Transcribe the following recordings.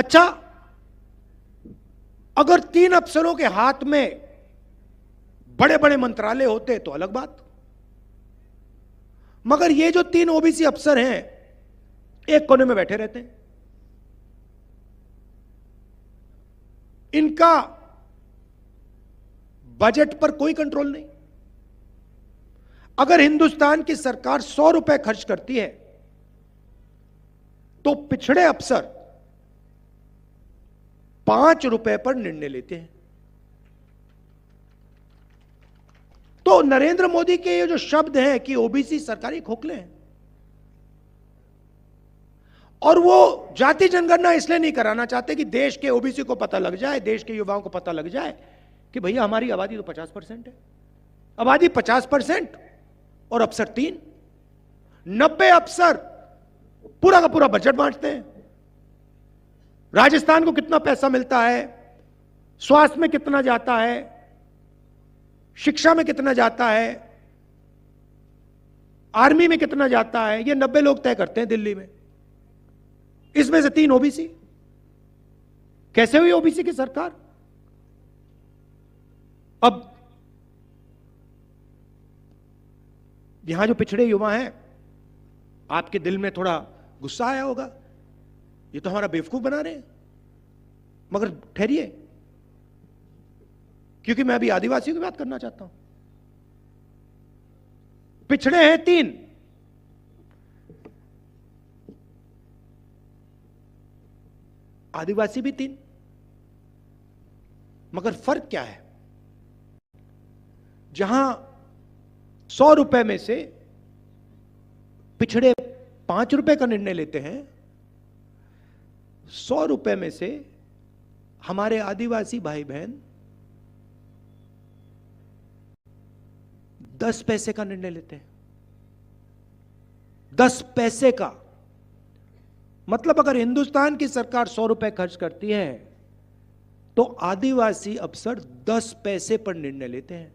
अच्छा, अगर 3 अफसरों के हाथ में बड़े बड़े मंत्रालय होते तो अलग बात, मगर ये जो 3 ओबीसी अफसर हैं एक कोने में बैठे रहते हैं। इनका बजट पर कोई कंट्रोल नहीं। अगर हिंदुस्तान की सरकार 100 रुपए खर्च करती है तो पिछड़े अफसर 5 रुपए पर निर्णय लेते हैं। तो नरेंद्र मोदी के ये जो शब्द हैं कि ओबीसी सरकारी खोखले हैं, और वो जाति जनगणना इसलिए नहीं कराना चाहते कि देश के ओबीसी को पता लग जाए, देश के युवाओं को पता लग जाए कि भैया हमारी आबादी तो 50% है। आबादी 50% और अफसर 3, 90 अफसर पूरा का पूरा बजट बांटते हैं। राजस्थान को कितना पैसा मिलता है, स्वास्थ्य में कितना जाता है, शिक्षा में कितना जाता है, आर्मी में कितना जाता है, ये 90 लोग तय करते हैं दिल्ली में। इसमें से 3 ओबीसी। कैसे हुई ओबीसी की सरकार? अब यहां जो पिछड़े युवा हैं, आपके दिल में थोड़ा गुस्सा आया होगा, ये तो हमारा बेवकूफ बना रहे हैं। मगर ठहरिए, क्योंकि मैं अभी आदिवासियों की बात करना चाहता हूं। पिछड़े हैं 3, आदिवासी भी 3, मगर फर्क क्या है? जहां 100 रुपए में से पिछड़े 5 रुपए का निर्णय लेते हैं, 100 रुपए में से हमारे आदिवासी भाई बहन 10 पैसे का निर्णय लेते हैं। 10 पैसे का मतलब, अगर हिंदुस्तान की सरकार 100 रुपए खर्च करती है तो आदिवासी अफसर 10 पैसे पर निर्णय लेते हैं।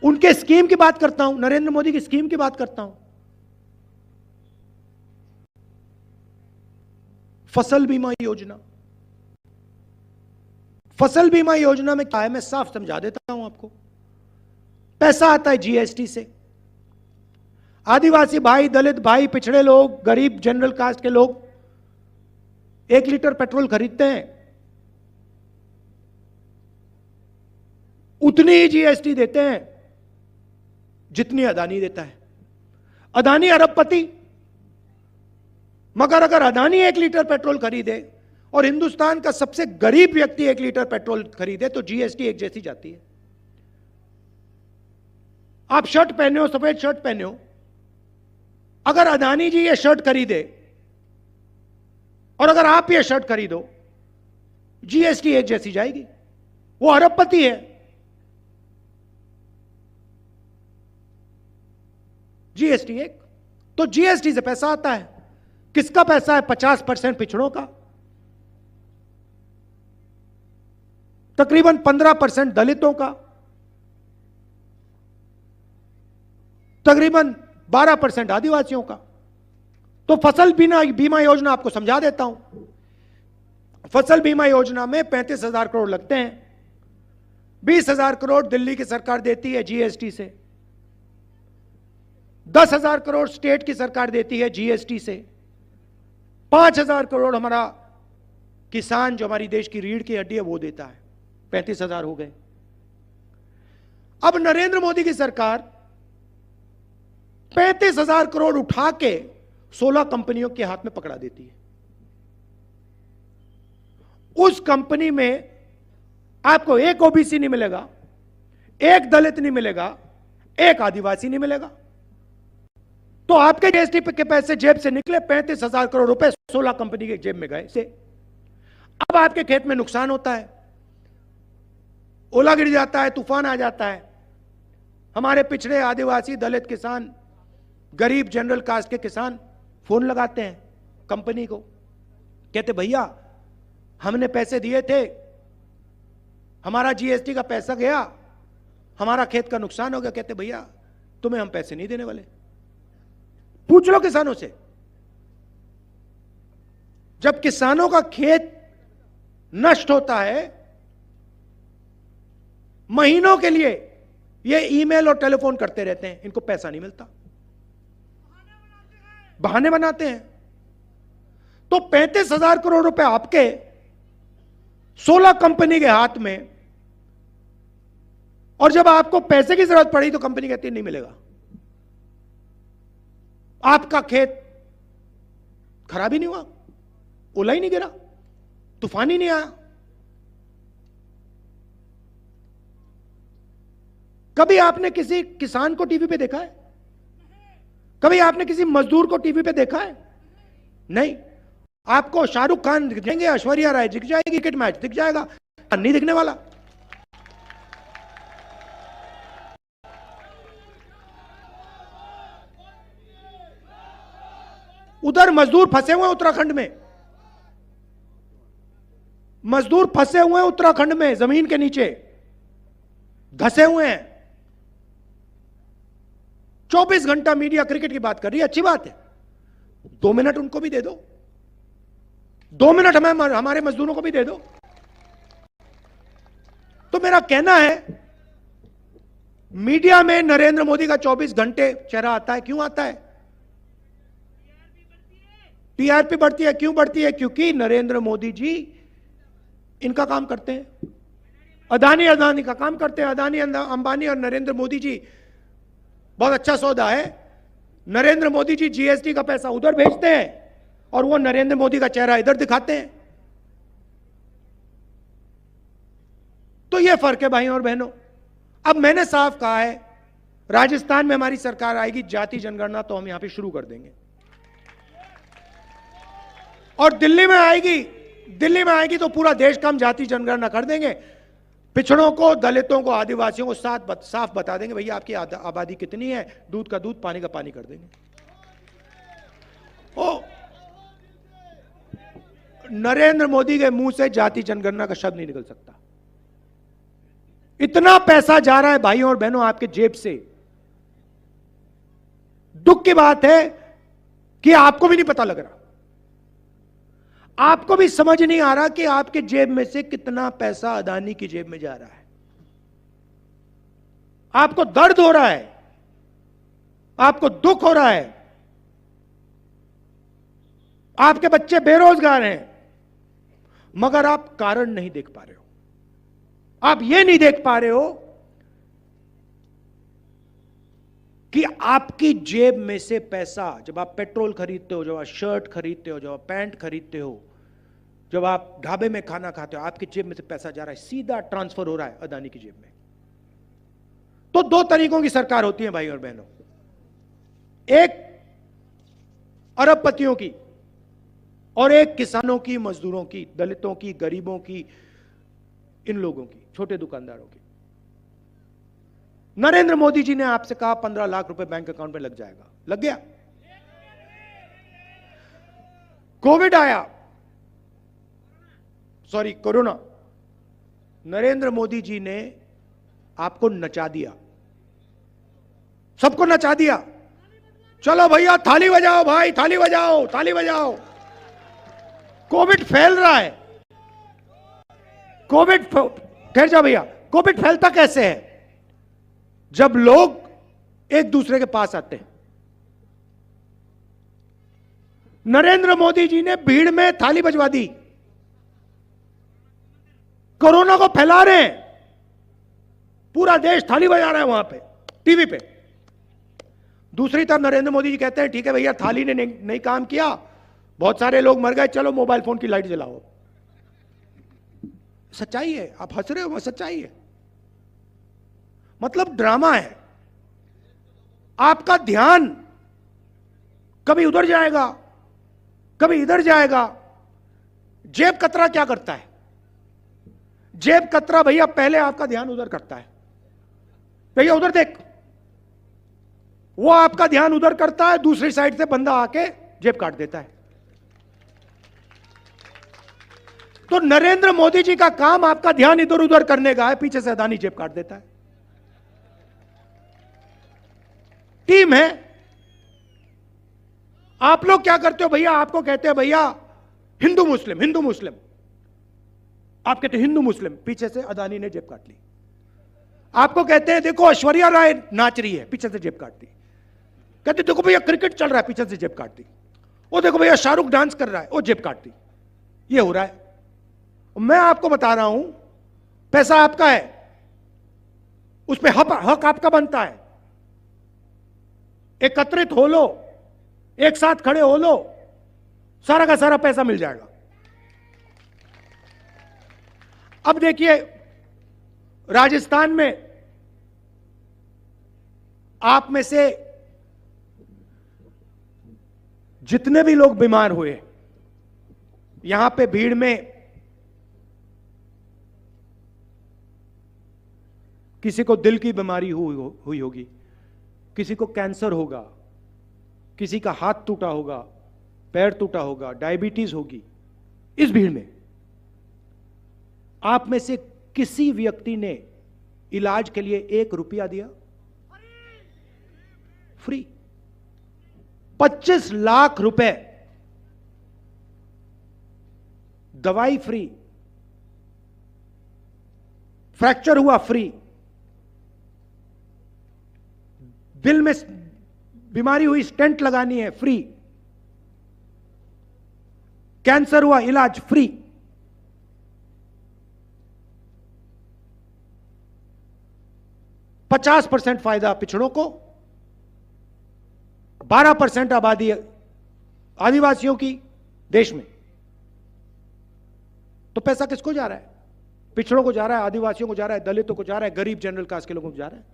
उनके स्कीम की बात करता हूं, नरेंद्र मोदी की स्कीम की बात करता हूं। फसल बीमा योजना। फसल बीमा योजना में क्या है, मैं साफ समझा देता हूं आपको। पैसा आता है जीएसटी से। आदिवासी भाई, दलित भाई, पिछड़े लोग, गरीब, जनरल कास्ट के लोग 1 लीटर पेट्रोल खरीदते हैं, उतनी ही जीएसटी देते हैं जितनी अदानी देता है। अदानी अरबपति, मगर अगर अदानी 1 लीटर पेट्रोल खरीदे और हिंदुस्तान का सबसे गरीब व्यक्ति 1 लीटर पेट्रोल खरीदे तो जीएसटी एक जैसी जाती है। आप शर्ट पहने हो, सफेद शर्ट पहने हो, अगर अदानी जी ये शर्ट खरीदे और अगर आप ये शर्ट खरीदो, जीएसटी एक जैसी जाएगी। वो अरबपति है। जीएसटी एक, तो जीएसटी से पैसा आता है। किसका पैसा है? 50% पिछड़ों का, तकरीबन 15% दलितों का, तकरीबन 12% आदिवासियों का। तो फसल बीमा योजना आपको समझा देता हूं। फसल बीमा योजना में 35,000 करोड़ लगते हैं। 20,000 करोड़ दिल्ली की सरकार देती है जीएसटी से, 10,000 करोड़ स्टेट की सरकार देती है जीएसटी से, 5,000 करोड़ हमारा किसान जो हमारी देश की रीढ़ की हड्डी है वो देता है। 35,000 हो गए। अब नरेंद्र मोदी की सरकार 35,000 करोड़ उठा के 16 कंपनियों के हाथ में पकड़ा देती है। उस कंपनी में आपको एक ओबीसी नहीं मिलेगा, एक दलित नहीं मिलेगा, एक आदिवासी नहीं मिलेगा। तो आपके जीएसटी के पैसे जेब से निकले, 35,000 करोड़ रुपए 16 कंपनी के जेब में गए से। अब आपके खेत में नुकसान होता है, ओला गिर जाता है, तूफान आ जाता है, हमारे पिछड़े आदिवासी दलित किसान, गरीब जनरल कास्ट के किसान फोन लगाते हैं कंपनी को, कहते भैया हमने पैसे दिए थे, हमारा जीएसटी का पैसा गया, हमारा खेत का नुकसान हो गया। कहते भैया तुम्हें हम पैसे नहीं देने वाले। पूछ लो किसानों से। जब किसानों का खेत नष्ट होता है, महीनों के लिए ये ईमेल और टेलीफोन करते रहते हैं, इनको पैसा नहीं मिलता, बहाने बनाते हैं। तो 35,000 करोड़ रुपए आपके 16 कंपनी के हाथ में, और जब आपको पैसे की जरूरत पड़ी तो कंपनी कहती है नहीं मिलेगा। आपका खेत खराब ही नहीं हुआ, ओला ही नहीं गिरा, तूफान ही नहीं आया। कभी आपने किसी किसान को टीवी पे देखा है? कभी आपने किसी मजदूर को टीवी पे देखा है? नहीं। आपको शाहरुख खान दिख जाएंगे, ऐश्वर्या राय दिख जाएगी, क्रिकेट मैच दिख जाएगा, नहीं दिखने वाला। उधर मजदूर फंसे हुए हैं उत्तराखंड में, मजदूर फंसे हुए हैं उत्तराखंड में, जमीन के नीचे धंसे हुए हैं। 24 घंटा मीडिया क्रिकेट की बात कर रही है, अच्छी बात है। 2 मिनट उनको भी दे दो, 2 मिनट हमें हमारे मजदूरों को भी दे दो। तो मेरा कहना है, मीडिया में नरेंद्र मोदी का 24 घंटे चेहरा आता है। क्यों आता है? टीआरपी बढ़ती है। क्यों बढ़ती है? क्योंकि नरेंद्र मोदी जी इनका काम करते हैं, अदानी का काम करते हैं। अदानी, अंबानी और नरेंद्र मोदी जी बहुत अच्छा सौदा है। नरेंद्र मोदी जी जीएसटी का पैसा उधर भेजते हैं और वो नरेंद्र मोदी का चेहरा इधर दिखाते हैं। तो ये फर्क है भाइयों और बहनों। अब मैंने साफ कहा है, राजस्थान में हमारी सरकार आएगी, जाति जनगणना तो हम यहां पे शुरू कर देंगे। और दिल्ली में आएगी तो पूरा देश का हम जाति जनगणना कर देंगे। पिछड़ों को, दलितों को, आदिवासियों को साफ बता देंगे, भैया आपकी आबादी कितनी है, दूध का दूध, पानी का पानी कर देंगे। ओ, नरेंद्र मोदी के मुंह से जाति जनगणना का शब्द नहीं निकल सकता। इतना पैसा जा रहा है भाइयों और बहनों आपके जेब से। दुख की बात है कि आपको भी नहीं पता लग रहा, आपको भी समझ नहीं आ रहा कि आपके जेब में से कितना पैसा अदानी की जेब में जा रहा है। आपको दर्द हो रहा है, आपको दुख हो रहा है। आपके बच्चे बेरोजगार हैं, मगर आप कारण नहीं देख पा रहे हो। आप यह नहीं देख पा रहे हो कि आपकी जेब में से पैसा, जब आप पेट्रोल खरीदते हो, जब आप शर्ट खरीदते हो, जब आप पैंट खरीदते हो, जब आप ढाबे में खाना खाते हो, आपकी जेब में से पैसा जा रहा है, सीधा ट्रांसफर हो रहा है अदानी की जेब में। तो 2 तरीकों की सरकार होती है भाई और बहनों, एक अरबपतियों की और एक किसानों की, मजदूरों की, दलितों की, गरीबों की, इन लोगों की, छोटे दुकानदारों की। नरेंद्र मोदी जी ने आपसे कहा 15 लाख रुपए बैंक अकाउंट में लग जाएगा, लग गया। कोविड आया, सॉरी कोरोना, नरेंद्र मोदी जी ने आपको नचा दिया, सबको नचा दिया। चलो भैया थाली बजाओ, भाई थाली बजाओ, थाली बजाओ। कोविड फैल रहा है, कोविड, ठहर जाओ भैया, कोविड फैलता कैसे है? जब लोग एक दूसरे के पास आते हैं। नरेंद्र मोदी जी ने भीड़ में थाली बजवा दी, कोरोना को फैला रहे हैं, पूरा देश थाली बजा रहा है वहां पे, टीवी पे। दूसरी तरफ नरेंद्र मोदी जी कहते हैं ठीक है भैया, थाली ने नहीं काम किया, बहुत सारे लोग मर गए, चलो मोबाइल फोन की लाइट जलाओ। सच्चाई है, आप हंस रहे हो, सच्चाई है। मतलब ड्रामा है। आपका ध्यान कभी उधर जाएगा, कभी इधर जाएगा। जेब कतरा क्या करता है? जेब कतरा भैया पहले आपका ध्यान उधर करता है, भैया उधर देख, वो आपका ध्यान उधर करता है, दूसरी साइड से बंदा आके जेब काट देता है। तो नरेंद्र मोदी जी का काम आपका ध्यान इधर उधर करने का है, पीछे से अदानी जेब काट देता है। टीम है। आप लोग क्या करते हो भैया? आपको कहते हैं भैया हिंदू मुस्लिम, हिंदू मुस्लिम। आप कहते हैं हिंदू मुस्लिम, पीछे से अदानी ने जेब काट ली। आपको कहते हैं देखो ऐश्वर्या राय नाच रही है, पीछे से जेब काट दी। कहते देखो भैया क्रिकेट चल रहा है, पीछे से जेब काट दी। वो देखो भैया शाहरुख डांस कर रहा है, वो जेब काट दी। ये हो रहा है। मैं आपको बता रहा हूं, पैसा आपका है, उस पर हक आपका बनता है। एकत्रित हो लो, एक साथ खड़े हो लो, सारा का सारा पैसा मिल जाएगा। अब देखिए राजस्थान में आप में से जितने भी लोग बीमार हुए, यहां पे भीड़ में किसी को दिल की बीमारी हुई होगी, किसी को कैंसर होगा, किसी का हाथ टूटा होगा, पैर टूटा होगा, डायबिटीज होगी। इस भीड़ में आप में से किसी व्यक्ति ने इलाज के लिए 1 रुपया दिया? फ्री। 25 लाख रुपए दवाई फ्री, फ्रैक्चर हुआ फ्री, दिल में बीमारी हुई स्टेंट लगानी है फ्री, कैंसर हुआ इलाज फ्री। %50 फायदा पिछड़ों को, 12% आबादी आदिवासियों की देश में। तो पैसा किसको जा रहा है? पिछड़ों को जा रहा है, आदिवासियों को जा रहा है, दलितों को जा रहा है, गरीब जनरल कास्ट के लोगों को जा रहा है।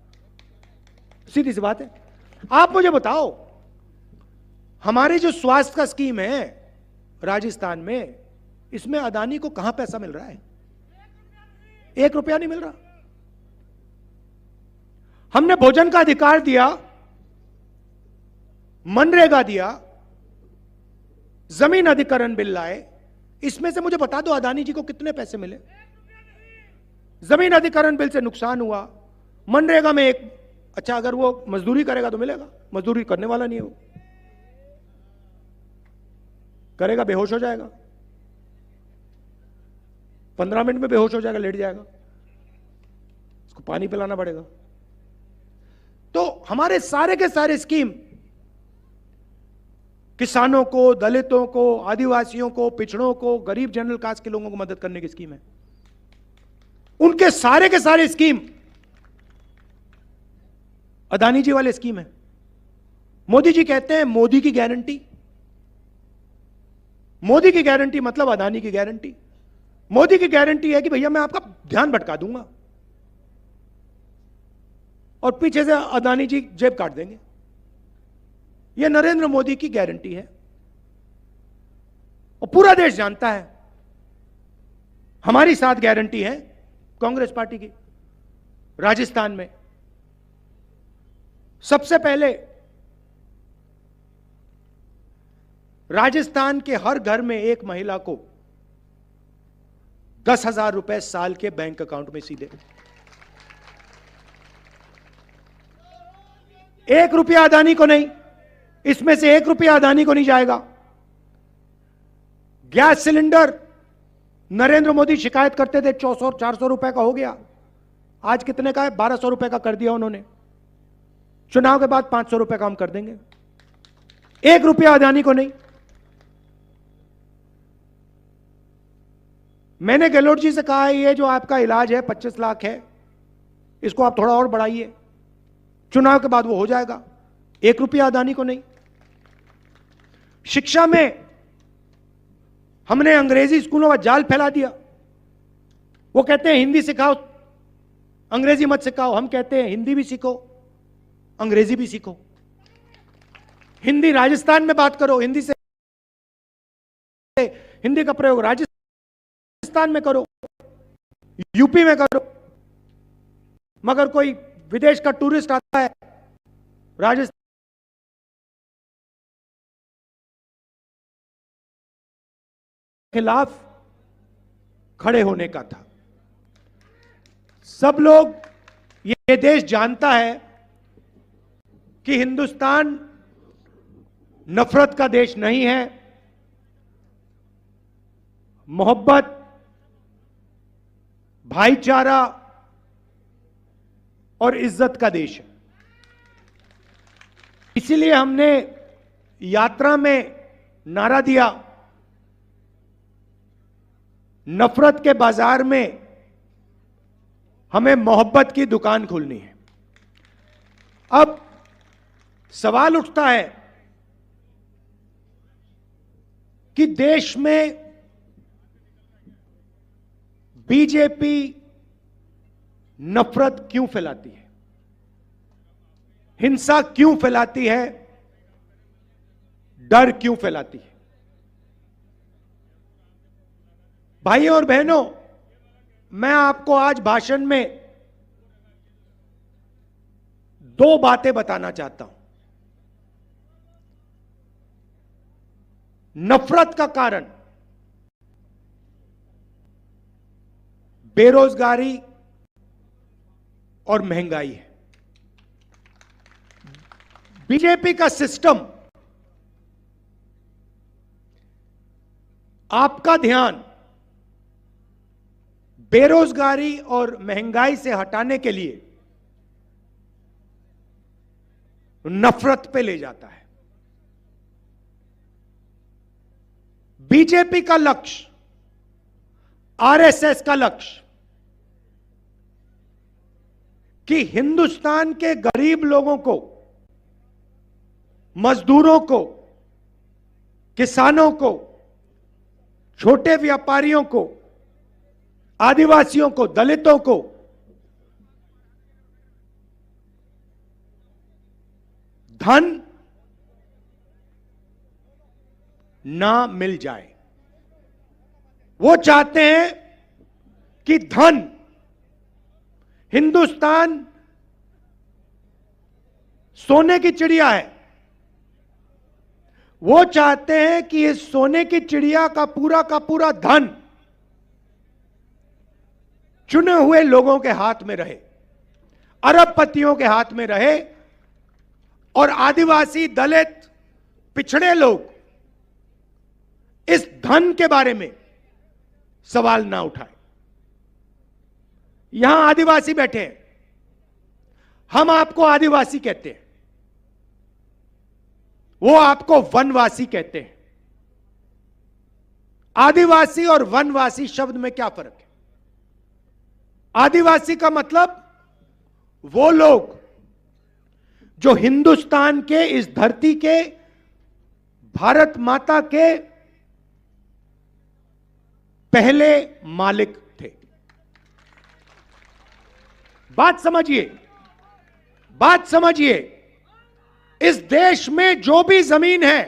सीधी सी बात है। आप मुझे बताओ, हमारी जो स्वास्थ्य का स्कीम है राजस्थान में, इसमें अदानी को कहां पैसा मिल रहा है? 1 रुपया नहीं मिल रहा। हमने भोजन का अधिकार दिया, मनरेगा दिया, जमीन अधिकरण बिल लाए, इसमें से मुझे बता दो अदानी जी को कितने पैसे मिले? जमीन अधिकरण बिल से नुकसान हुआ, मनरेगा में एक, अच्छा अगर वो मजदूरी करेगा तो मिलेगा, मजदूरी करने वाला नहीं है, वो करेगा बेहोश हो जाएगा, 15 मिनट में बेहोश हो जाएगा, लेट जाएगा, उसको पानी पिलाना पड़ेगा। तो हमारे सारे के सारे स्कीम किसानों को, दलितों को, आदिवासियों को, पिछड़ों को, गरीब जनरल कास्ट के लोगों को मदद करने की स्कीम है। उनके सारे के सारे स्कीम अदानी जी वाले स्कीम है। मोदी जी कहते हैं मोदी की गारंटी। मोदी की गारंटी मतलब अदानी की गारंटी। मोदी की गारंटी है कि भैया मैं आपका ध्यान भटका दूंगा, और पीछे से अदानी जी जेब काट देंगे। यह नरेंद्र मोदी की गारंटी है, और पूरा देश जानता है। हमारी साथ गारंटी है कांग्रेस पार्टी की। राजस्थान में सबसे पहले राजस्थान के हर घर में एक महिला को 10,000 रुपए साल के बैंक अकाउंट में सीधे, 1 रुपया अदानी को नहीं, इसमें से 1 रुपया अदानी को नहीं जाएगा। गैस सिलेंडर नरेंद्र मोदी शिकायत करते थे 400 रुपए का हो गया, आज कितने का है? 1200 रुपए का कर दिया उन्होंने। चुनाव के बाद 500 रुपए का हम कर देंगे। 1 रुपया अदानी को नहीं। मैंने गहलोत जी से कहा है ये जो आपका इलाज है 25 लाख है, इसको आप थोड़ा और बढ़ाइए, चुनाव के बाद वो हो जाएगा। 1 रुपया अदानी को नहीं। शिक्षा में हमने अंग्रेजी स्कूलों का जाल फैला दिया। वो कहते हैं हिंदी सिखाओ, अंग्रेजी मत सिखाओ। हम कहते हैं हिंदी भी सीखो, अंग्रेजी भी सीखो। हिंदी राजस्थान में बात करो, हिंदी से हिंदी का प्रयोग राजस्थान में करो, यूपी में करो। मगर कोई विदेश का टूरिस्ट आता है राजस्थान, खिलाफ खड़े होने का था। सब लोग, ये देश जानता है कि हिंदुस्तान नफरत का देश नहीं है, मोहब्बत, भाईचारा और इज्जत का देश है। इसीलिए हमने यात्रा में नारा दिया, नफरत के बाजार में हमें मोहब्बत की दुकान खोलनी है। अब सवाल उठता है कि देश में बीजेपी नफरत क्यों फैलाती है, हिंसा क्यों फैलाती है, डर क्यों फैलाती है। भाइयों और बहनों, मैं आपको आज भाषण में दो बातें बताना चाहता हूं। नफरत का कारण बेरोजगारी और महंगाई है। बीजेपी का सिस्टम आपका ध्यान बेरोजगारी और महंगाई से हटाने के लिए नफरत पे ले जाता है। बीजेपी का लक्ष्य, आरएसएस का लक्ष्य कि हिंदुस्तान के गरीब लोगों को, मजदूरों को, किसानों को, छोटे व्यापारियों को, आदिवासियों को, दलितों को धन ना मिल जाए। वो चाहते हैं कि धन, हिंदुस्तान सोने की चिड़िया है, वो चाहते हैं कि इस सोने की चिड़िया का पूरा धन चुने हुए लोगों के हाथ में रहे, अरबपतियों के हाथ में रहे, और आदिवासी, दलित, पिछड़े लोग इस धन के बारे में सवाल ना उठाए। यहां आदिवासी बैठे हैं, हम आपको आदिवासी कहते हैं, वो आपको वनवासी कहते हैं। आदिवासी और वनवासी शब्द में क्या फर्क है? आदिवासी का मतलब वो लोग जो हिंदुस्तान के, इस धरती के, भारत माता के पहले मालिक थे। बात समझिए, बात समझिए। इस देश में जो भी जमीन है,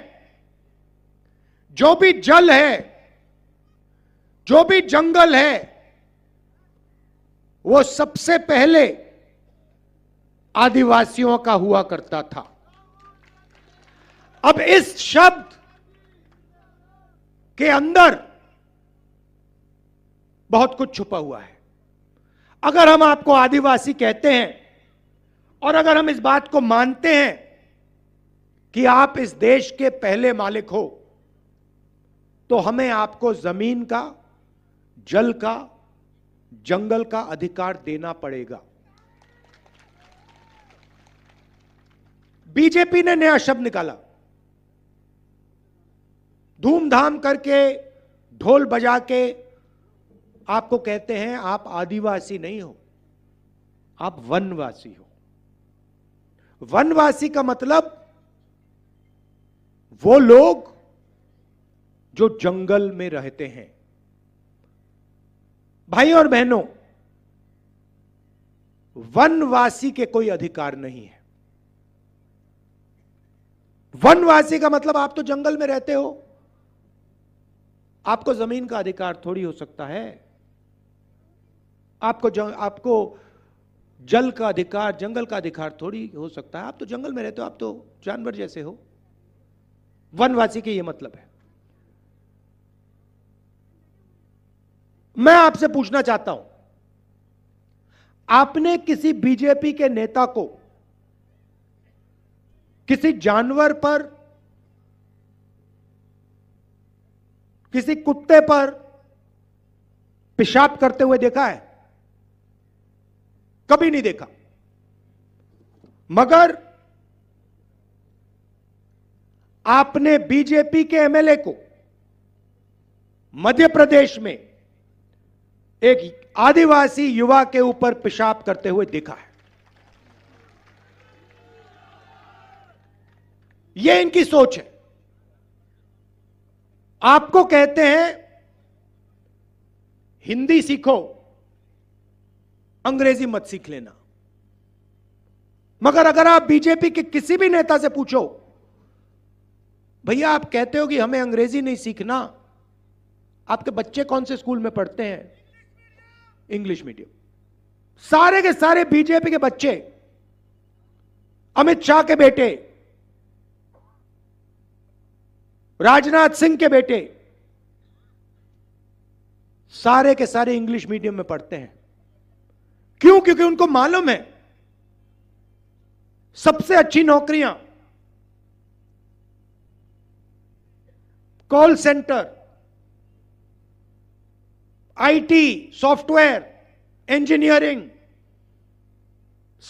जो भी जल है, जो भी जंगल है, वो सबसे पहले आदिवासियों का हुआ करता था। अब इस शब्द के अंदर बहुत कुछ छुपा हुआ है। अगर हम आपको आदिवासी कहते हैं और अगर हम इस बात को मानते हैं कि आप इस देश के पहले मालिक हो, तो हमें आपको जमीन का, जल का, जंगल का अधिकार देना पड़ेगा। बीजेपी ने नया शब्द निकाला, धूमधाम करके, ढोल बजा के आपको कहते हैं आप आदिवासी नहीं हो, आप वनवासी हो। वनवासी का मतलब वो लोग जो जंगल में रहते हैं। भाई और बहनों, वनवासी के कोई अधिकार नहीं है। वनवासी का मतलब आप तो जंगल में रहते हो, आपको जमीन का अधिकार थोड़ी हो सकता है, आपको जल का अधिकार, जंगल का अधिकार थोड़ी हो सकता है। आप तो जंगल में रहते हो, आप तो जानवर जैसे हो। वनवासी के ये मतलब है। मैं आपसे पूछना चाहता हूं, आपने किसी बीजेपी के नेता को किसी जानवर पर, किसी कुत्ते पर पेशाब करते हुए देखा है? कभी नहीं देखा। मगर आपने बीजेपी के एमएलए को मध्य प्रदेश में एक आदिवासी युवा के ऊपर पेशाब करते हुए देखा है। यह इनकी सोच है। आपको कहते हैं हिंदी सीखो, अंग्रेजी मत सीख लेना। मगर अगर आप बीजेपी के किसी भी नेता से पूछो, भैया आप कहते हो कि हमें अंग्रेजी नहीं सीखना, आपके बच्चे कौन से स्कूल में पढ़ते हैं? English medium. सारे के सारे बीजेपी के बच्चे, अमित शाह के बेटे, राजनाथ सिंह के बेटे, सारे के सारे इंग्लिश मीडियम में पढ़ते हैं। क्यों? क्योंकि उनको मालूम है सबसे अच्छी नौकरियां call centre, IT, software, engineering,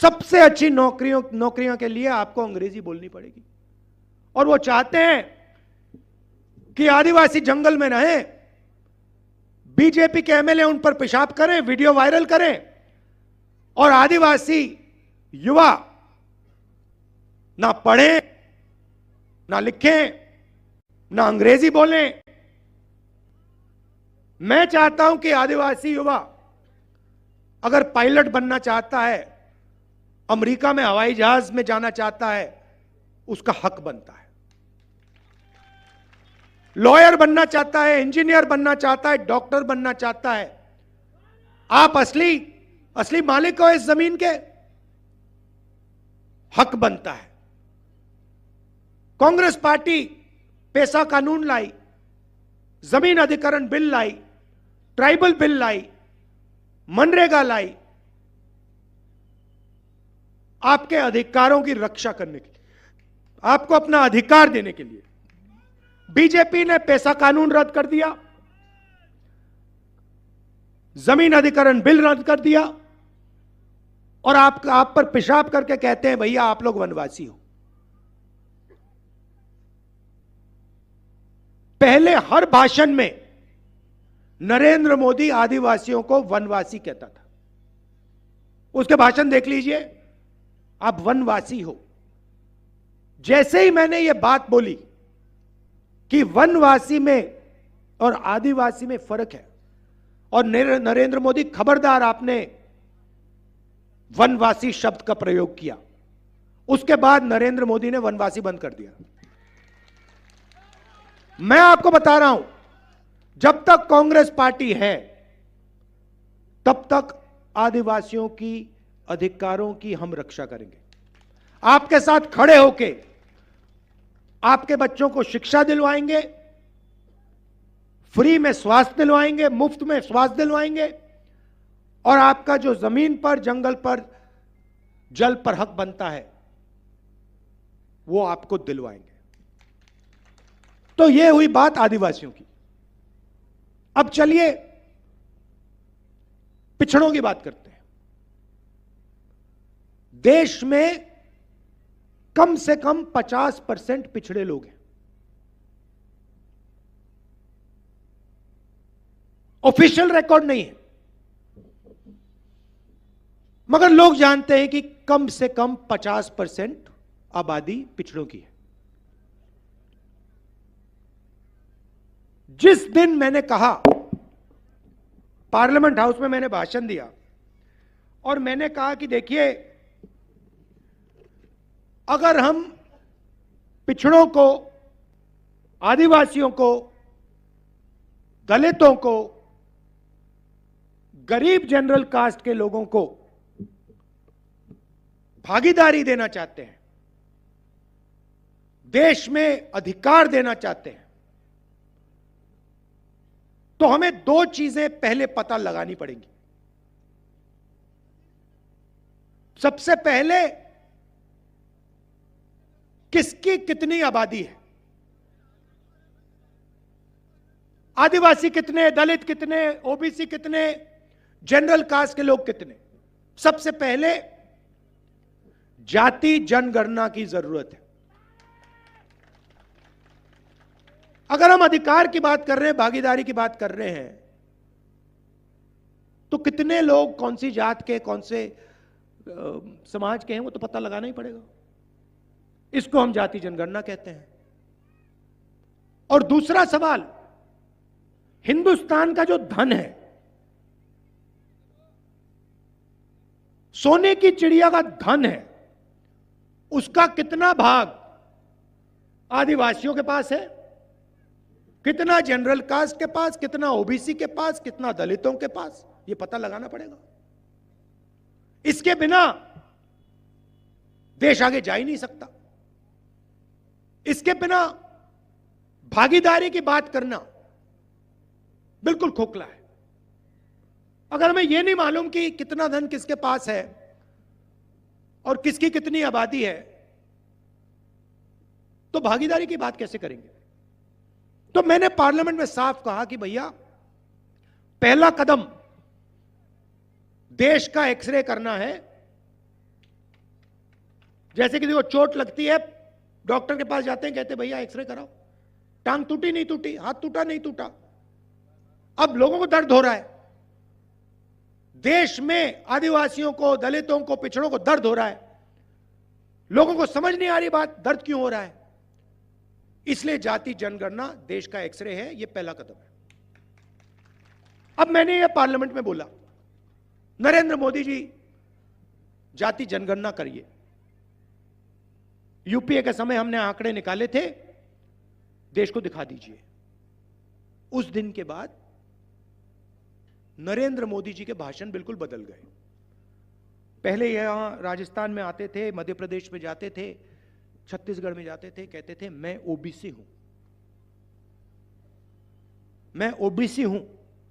सबसे अच्छी नौकरियों के लिए आपको अंग्रेजी बोलनी पड़ेगी। और वो चाहते हैं कि आदिवासी जंगल में रहें, बीजेपी के एमएलए उन पर पेशाब करें, वीडियो वायरल करें, और आदिवासी युवा ना पढ़ें, ना लिखें, ना अंग्रेजी बोलें। मैं चाहता हूं कि आदिवासी युवा अगर पायलट बनना चाहता है, अमेरिका में हवाई जहाज में जाना चाहता है, उसका हक बनता है। लॉयर बनना चाहता है, इंजीनियर बनना चाहता है, डॉक्टर बनना चाहता है, आप असली मालिक हो इस जमीन के, हक बनता है। कांग्रेस पार्टी पैसा कानून लाई, जमीन अधिकरण बिल लाई, ट्राइबल बिल लाई, मनरेगा लाई, आपके अधिकारों की रक्षा करने के लिए, आपको अपना अधिकार देने के लिए। बीजेपी ने पैसा कानून रद्द कर दिया, जमीन अधिकरण बिल रद्द कर दिया, और आप पर पेशाब करके कहते हैं भैया आप लोग वनवासी हो। पहले हर भाषण में नरेंद्र मोदी आदिवासियों को वनवासी कहता था। उसके भाषण देख लीजिए, आप वनवासी हो। जैसे ही मैंने यह बात बोली कि वनवासी में और आदिवासी में फर्क है, और नरेंद्र मोदी खबरदार आपने वनवासी शब्द का प्रयोग किया, उसके बाद नरेंद्र मोदी ने वनवासी बंद कर दिया। मैं आपको बता रहा हूं, जब तक कांग्रेस पार्टी है तब तक आदिवासियों की अधिकारों की हम रक्षा करेंगे। आपके साथ खड़े होके आपके बच्चों को शिक्षा दिलवाएंगे, फ्री में स्वास्थ्य दिलवाएंगे, मुफ्त में स्वास्थ्य दिलवाएंगे, और आपका जो जमीन पर, जंगल पर, जल पर हक बनता है वो आपको दिलवाएंगे। तो यह हुई बात आदिवासियों की। अब चलिए पिछड़ों की बात करते हैं। देश में कम से कम 50% पिछड़े लोग हैं। ऑफिशियल रिकॉर्ड नहीं है, मगर लोग जानते हैं कि कम से कम 50% आबादी पिछड़ों की है। जिस दिन मैंने कहा, पार्लियामेंट हाउस में मैंने भाषण दिया और मैंने कहा कि देखिए, अगर हम पिछड़ों को, आदिवासियों को, दलितों को, गरीब जनरल कास्ट के लोगों को भागीदारी देना चाहते हैं, देश में अधिकार देना चाहते हैं, तो हमें दो चीजें पहले पता लगानी पड़ेंगी। सबसे पहले किसकी कितनी आबादी है, आदिवासी कितने, दलित कितने, ओबीसी कितने, जनरल कास्ट के लोग कितने। सबसे पहले जाति जनगणना की जरूरत है। अगर हम अधिकार की बात कर रहे हैं, भागीदारी की बात कर रहे हैं, तो कितने लोग कौन सी जात के, कौन से समाज के हैं, वो तो पता लगाना ही पड़ेगा। इसको हम जाति जनगणना कहते हैं। और दूसरा सवाल, हिंदुस्तान का जो धन है, सोने की चिड़िया का धन है, उसका कितना भाग आदिवासियों के पास है, कितना जनरल कास्ट के पास, कितना ओबीसी के पास, कितना दलितों के पास, यह पता लगाना पड़ेगा। इसके बिना देश आगे जा ही नहीं सकता। इसके बिना भागीदारी की बात करना बिल्कुल खोखला है। अगर हमें यह नहीं मालूम कि कितना धन किसके पास है और किसकी कितनी आबादी है, तो भागीदारी की बात कैसे करेंगे। तो मैंने पार्लियामेंट में साफ कहा कि भैया, पहला कदम देश का एक्सरे करना है। जैसे कि देखो, चोट लगती है, डॉक्टर के पास जाते हैं, कहते भैया एक्सरे कराओ, टांग टूटी नहीं टूटी, हाथ टूटा नहीं टूटा। अब लोगों को दर्द हो रहा है, देश में आदिवासियों को, दलितों को, पिछड़ों को दर्द हो रहा है। लोगों को समझ नहीं आ रही बात, दर्द क्यों हो रहा है। इसलिए जाति जनगणना देश का एक्सरे है, यह पहला कदम है। अब मैंने यह पार्लियामेंट में बोला, नरेंद्र मोदी जी जाति जनगणना करिए। यूपीए के समय हमने आंकड़े निकाले थे, देश को दिखा दीजिए। उस दिन के बाद नरेंद्र मोदी जी के भाषण बिल्कुल बदल गए। पहले यहां राजस्थान में आते थे, मध्य प्रदेश में जाते थे, छत्तीसगढ़ में जाते थे, कहते थे मैं ओबीसी हूं, मैं ओबीसी हूं।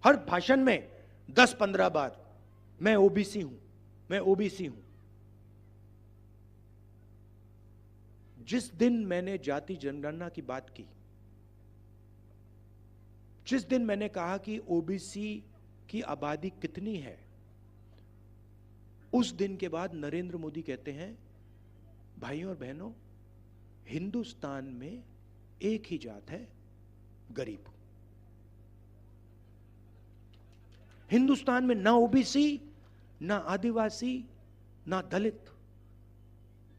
हर भाषण में 10-15 बार मैं ओबीसी हूं, मैं ओबीसी हूं। जिस दिन मैंने जाति जनगणना की बात की, जिस दिन मैंने कहा कि ओबीसी की आबादी कितनी है, उस दिन के बाद नरेंद्र मोदी कहते हैं, भाइयों और बहनों, हिंदुस्तान में एक ही जात है, गरीब। हिंदुस्तान में ना ओबीसी, ना आदिवासी, ना दलित,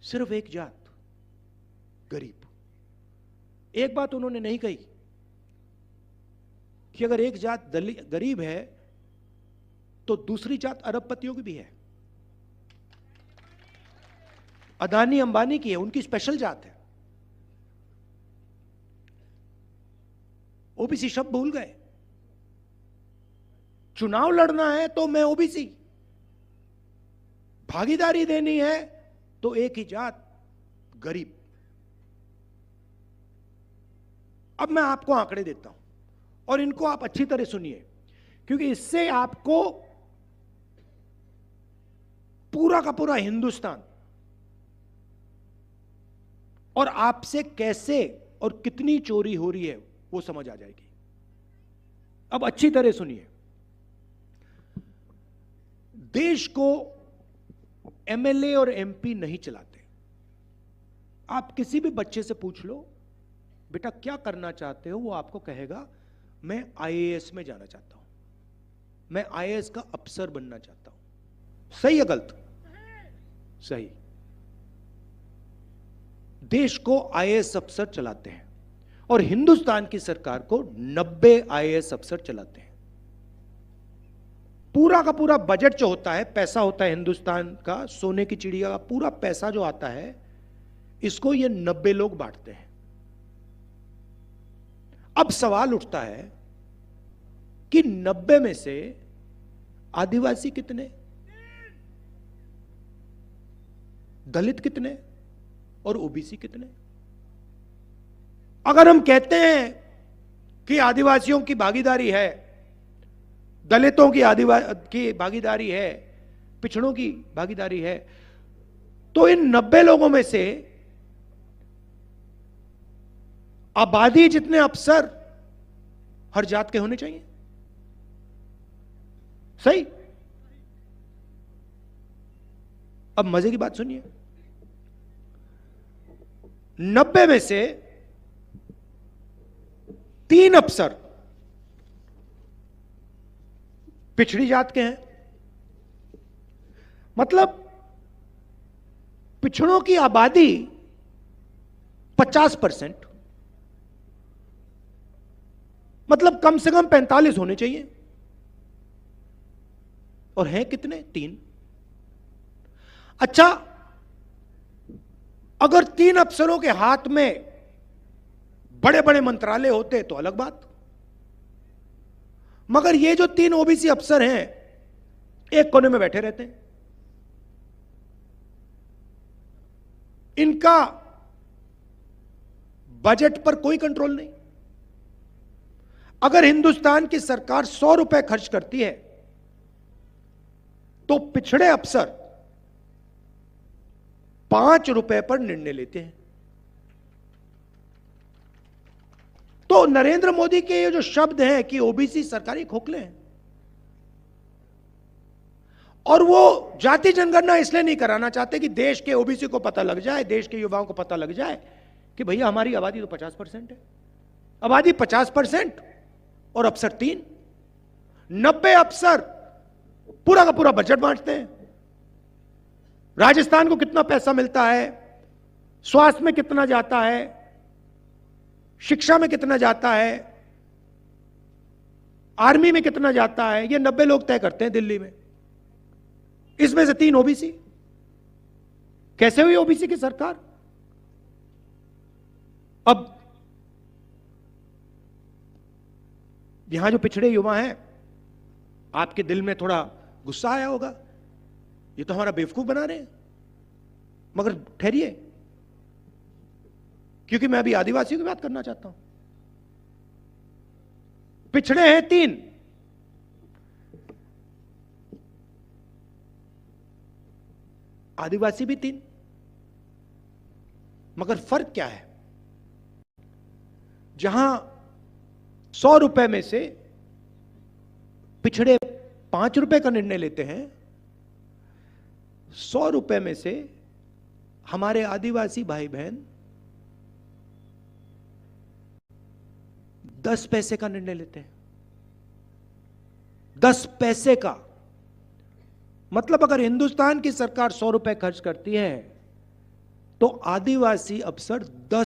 सिर्फ एक जात, गरीब। एक बात उन्होंने नहीं कही कि अगर एक जात गरीब है तो दूसरी जात अरबपतियों की भी है, अदानी अंबानी की है, उनकी स्पेशल जात है। ओबीसी शब्द भूल गए। चुनाव लड़ना है तो मैं ओबीसी, भागीदारी देनी है तो एक ही जात, गरीब। अब मैं आपको आंकड़े देता हूं और इनको आप अच्छी तरह सुनिए, क्योंकि इससे आपको पूरा का पूरा हिंदुस्तान और आपसे कैसे और कितनी चोरी हो रही है वो समझ आ जाएगी। अब अच्छी तरह सुनिए। देश को एमएलए और एमपी नहीं चलाते। आप किसी भी बच्चे से पूछ लो, बेटा क्या करना चाहते हो, वो आपको कहेगा मैं आईएएस में जाना चाहता हूं, मैं आईएएस का अफसर बनना चाहता हूं। सही है गलत? सही। देश को आईएएस अफसर चलाते हैं और हिंदुस्तान की सरकार को 90 आईएएस अफसर चलाते हैं। पूरा का पूरा बजट जो होता है, पैसा होता है हिंदुस्तान का, सोने की चिड़िया का पूरा पैसा जो आता है, इसको ये 90 लोग बांटते हैं। अब सवाल उठता है कि 90 में से आदिवासी कितने, दलित कितने और ओबीसी कितने? अगर हम कहते हैं कि आदिवासियों की भागीदारी है, दलितों की भागीदारी है, पिछड़ों की भागीदारी है, तो इन 90 लोगों में से आबादी जितने अफसर हर जात के होने चाहिए। सही। अब मजे की बात सुनिए, 90 में से 3 अफसर पिछड़ी जात के हैं। मतलब पिछड़ों की आबादी 50%, मतलब कम से कम 45 होने चाहिए, और हैं कितने? 3। अच्छा, अगर 3 अफसरों के हाथ में बड़े बड़े मंत्रालय होते तो अलग बात, मगर ये जो 3 ओबीसी अफसर हैं एक कोने में बैठे रहते हैं। इनका बजट पर कोई कंट्रोल नहीं। अगर हिंदुस्तान की सरकार 100 रुपए खर्च करती है तो पिछड़े अफसर 5 रुपए पर निर्णय लेते हैं। तो नरेंद्र मोदी के ये जो शब्द हैं कि ओबीसी सरकारी खोखले हैं, और वो जाति जनगणना इसलिए नहीं कराना चाहते कि देश के ओबीसी को पता लग जाए, देश के युवाओं को पता लग जाए कि भैया हमारी आबादी तो 50% है। आबादी 50% और अफसर 3, 90 अफसर पूरा का पूरा बजट बांटते हैं। राजस्थान को कितना पैसा मिलता है, स्वास्थ्य में कितना जाता है, शिक्षा में कितना जाता है, आर्मी में कितना जाता है, ये 90 लोग तय करते हैं दिल्ली में। इसमें से 3 ओबीसी। कैसे हुई ओबीसी की सरकार? अब यहां जो पिछड़े युवा हैं, आपके दिल में थोड़ा गुस्सा आया होगा, ये तो हमारा बेवकूफ बना रहे हैं। मगर ठहरिए, क्योंकि मैं अभी आदिवासियों की बात करना चाहता हूं। पिछड़े हैं 3, आदिवासी भी 3, मगर फर्क क्या है? जहां 100 रुपए में से पिछड़े 5 रुपए का निर्णय लेते हैं, 100 रुपए में से हमारे आदिवासी भाई बहन 10 पैसे का निर्णय लेते हैं। 10 पैसे का मतलब, अगर हिंदुस्तान की सरकार 100 रुपए खर्च करती है तो आदिवासी अफसर 10